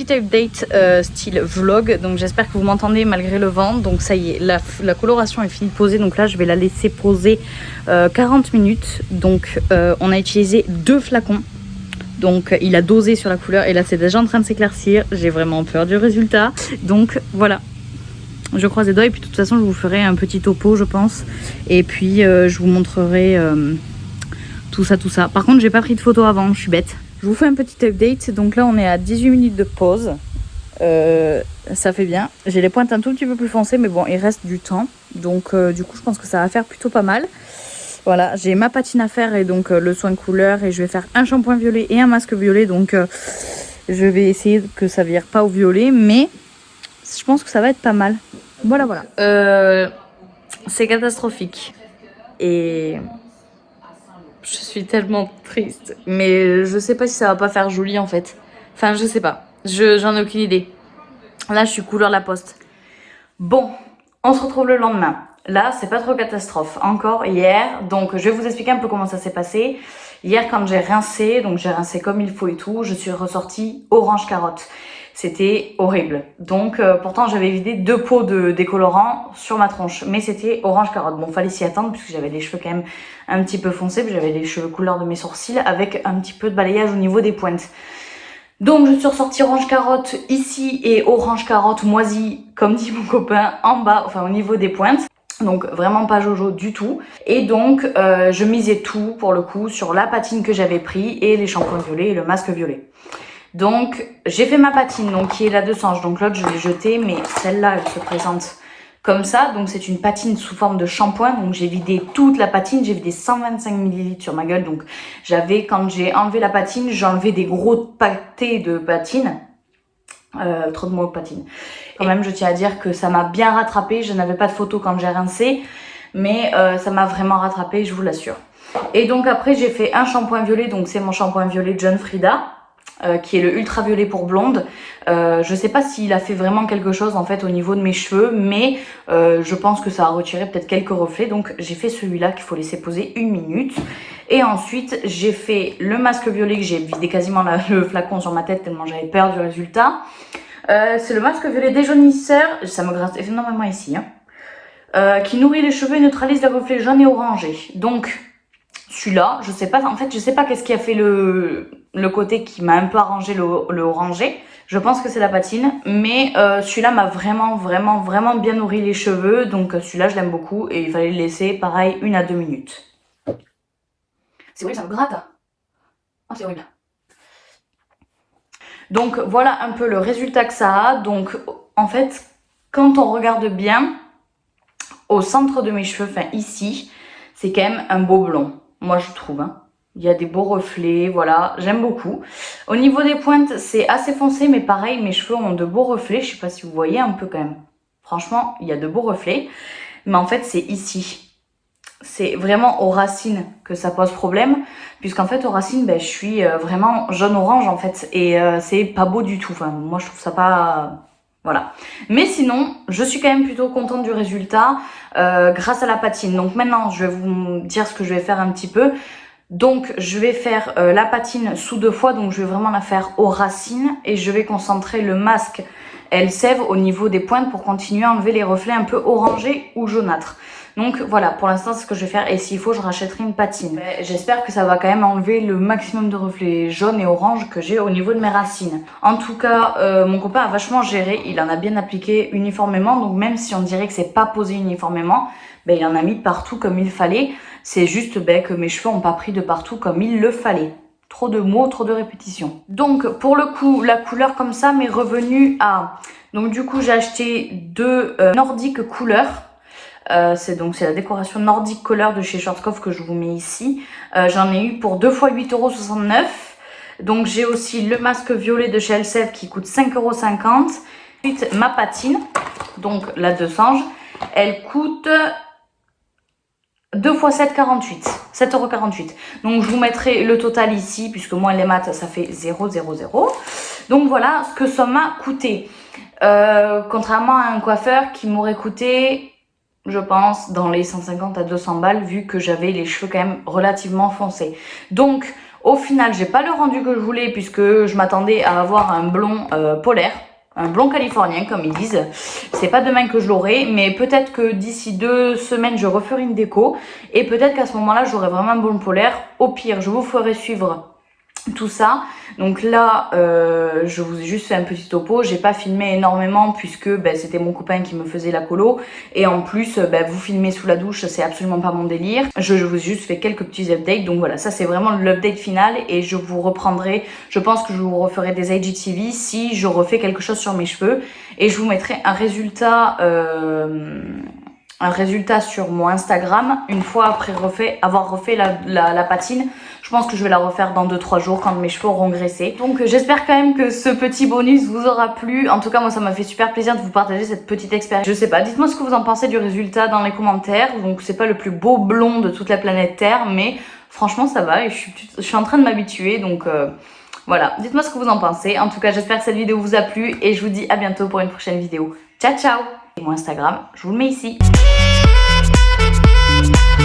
petite update style vlog, donc j'espère que vous m'entendez malgré le vent. Donc ça y est, la coloration est finie de poser, donc là je vais la laisser poser 40 minutes. Donc on a utilisé 2 flacons, donc il a dosé sur la couleur et là c'est déjà en train de s'éclaircir. J'ai vraiment peur du résultat, donc voilà. Je croise les doigts et puis de toute façon je vous ferai un petit topo je pense. Et puis je vous montrerai tout ça. Par contre j'ai pas pris de photo avant, je suis bête. Je vous fais un petit update, donc là on est à 18 minutes de pause, ça fait bien. J'ai les pointes un tout petit peu plus foncées mais bon il reste du temps, donc du coup je pense que ça va faire plutôt pas mal. Voilà, j'ai ma patine à faire et donc le soin couleur et je vais faire un shampoing violet et un masque violet, donc je vais essayer que ça vire pas au violet mais je pense que ça va être pas mal. Voilà. C'est catastrophique et je suis tellement triste, mais je sais pas si ça va pas faire joli en fait. Enfin, je sais pas. J'en ai aucune idée. Là, je suis couleur La Poste. Bon, on se retrouve le lendemain. Là, c'est pas trop catastrophe. Encore hier, donc je vais vous expliquer un peu comment ça s'est passé. Hier, quand j'ai rincé, donc j'ai rincé comme il faut et tout, je suis ressortie orange carotte. C'était horrible. Donc pourtant j'avais vidé 2 pots de décolorant sur ma tronche, mais c'était orange carotte. Bon, fallait s'y attendre puisque j'avais les cheveux quand même un petit peu foncés, puis j'avais les cheveux couleur de mes sourcils avec un petit peu de balayage au niveau des pointes. Donc je suis ressortie orange carotte ici et orange carotte moisi, comme dit mon copain, en bas, enfin au niveau des pointes. Donc vraiment pas jojo du tout. Et donc je misais tout pour le coup sur la patine que j'avais pris et les shampoings violets et le masque violet. Donc j'ai fait ma patine, donc qui est la 200, donc l'autre je l'ai jetée, mais celle-là elle se présente comme ça. Donc c'est une patine sous forme de shampoing, donc j'ai vidé toute la patine, j'ai vidé 125 ml sur ma gueule. Donc j'avais, quand j'ai enlevé la patine, j'ai enlevé des gros pâtés de patine. Trop de mots patine. Quand même je tiens à dire que ça m'a bien rattrapé, je n'avais pas de photo quand j'ai rincé, mais ça m'a vraiment rattrapé, je vous l'assure. Et donc après j'ai fait un shampoing violet, donc c'est mon shampoing violet John Frieda. Qui est le ultraviolet pour blonde. Je sais pas s'il a fait vraiment quelque chose en fait au niveau de mes cheveux, mais je pense que ça a retiré peut-être quelques reflets. Donc j'ai fait celui-là qu'il faut laisser poser 1 minute. Et ensuite j'ai fait le masque violet que j'ai vidé quasiment le flacon sur ma tête tellement j'avais peur du résultat. C'est le masque violet déjaunisseur, ça me gratte énormément ici, hein. Qui nourrit les cheveux et neutralise les reflets jaunes et orangés. Donc celui-là, je sais pas, en fait je sais pas qu'est-ce qui a fait le côté qui m'a un peu arrangé le orangé. Je pense que c'est la patine, mais celui-là m'a vraiment bien nourri les cheveux, donc celui-là je l'aime beaucoup et il fallait le laisser pareil 1 à 2 minutes. C'est horrible, ça me gratte. Oh, c'est horrible. Donc voilà un peu le résultat que ça a. Donc en fait, quand on regarde bien, au centre de mes cheveux, enfin ici, c'est quand même un beau blond. Moi je trouve, hein. Il y a des beaux reflets, voilà, j'aime beaucoup. Au niveau des pointes, c'est assez foncé, mais pareil, mes cheveux ont de beaux reflets. Je sais pas si vous voyez un peu quand même. Franchement, il y a de beaux reflets. Mais en fait, c'est ici. C'est vraiment aux racines que ça pose problème. Puisqu'en fait, aux racines, ben, je suis vraiment jaune-orange en fait. Et c'est pas beau du tout. Enfin, moi, je trouve ça pas... Voilà. Mais sinon, je suis quand même plutôt contente du résultat grâce à la patine. Donc maintenant, je vais vous dire ce que je vais faire un petit peu. Donc je vais faire la patine sous 2 fois, donc je vais vraiment la faire aux racines et je vais concentrer le masque Elseve au niveau des pointes pour continuer à enlever les reflets un peu orangés ou jaunâtres. Donc voilà, pour l'instant c'est ce que je vais faire et s'il faut je rachèterai une patine. J'espère que ça va quand même enlever le maximum de reflets jaunes et oranges que j'ai au niveau de mes racines. En tout cas, mon copain a vachement géré, il en a bien appliqué uniformément, donc même si on dirait que c'est pas posé uniformément, ben, il en a mis partout comme il fallait. C'est juste que mes cheveux n'ont pas pris de partout comme il le fallait. Trop de mots, trop de répétitions. Donc pour le coup, la couleur comme ça m'est revenue à... Donc du coup j'ai acheté 2 Nordic couleurs. C'est la décoration Nordic Color de chez Schwarzkopf que je vous mets ici. J'en ai eu pour 2 fois 8,69 €. Donc j'ai aussi le masque violet de chez Elseve qui coûte 5,50 €. Ensuite ma patine, donc la 200, elle coûte 2 x 7,48 €. Donc je vous mettrai le total ici, puisque moi les maths ça fait 0,00. Donc voilà ce que ça m'a coûté. Contrairement à un coiffeur qui m'aurait coûté, je pense, dans les 150 à 200 balles, vu que j'avais les cheveux quand même relativement foncés. Donc Au final, j'ai pas le rendu que je voulais puisque je m'attendais à avoir un blond polaire. Un blond californien comme ils disent. C'est pas demain que je l'aurai, mais peut-être que d'ici 2 semaines je referai une déco et peut-être qu'à ce moment-là j'aurai vraiment un blond polaire. Au pire, je vous ferai suivre tout ça. Donc là je vous ai juste fait un petit topo, j'ai pas filmé énormément puisque c'était mon copain qui me faisait la colo et en plus vous filmez sous la douche, c'est absolument pas mon délire. Je vous ai juste fait quelques petits updates, donc voilà, ça c'est vraiment l'update final et je vous reprendrai, je pense que je vous referai des IGTV si je refais quelque chose sur mes cheveux et je vous mettrai un résultat sur mon Instagram une fois après avoir refait la patine. Je pense que je vais la refaire dans 2-3 jours quand mes cheveux auront graissé. Donc j'espère quand même que ce petit bonus vous aura plu. En tout cas moi ça m'a fait super plaisir de vous partager cette petite expérience. Je sais pas, dites-moi ce que vous en pensez du résultat dans les commentaires. Donc c'est pas le plus beau blond de toute la planète Terre, mais franchement ça va et je suis en train de m'habituer, donc voilà, dites-moi ce que vous en pensez. En tout cas j'espère que cette vidéo vous a plu et je vous dis à bientôt pour une prochaine vidéo. Ciao ciao. Et mon Instagram, je vous le mets ici.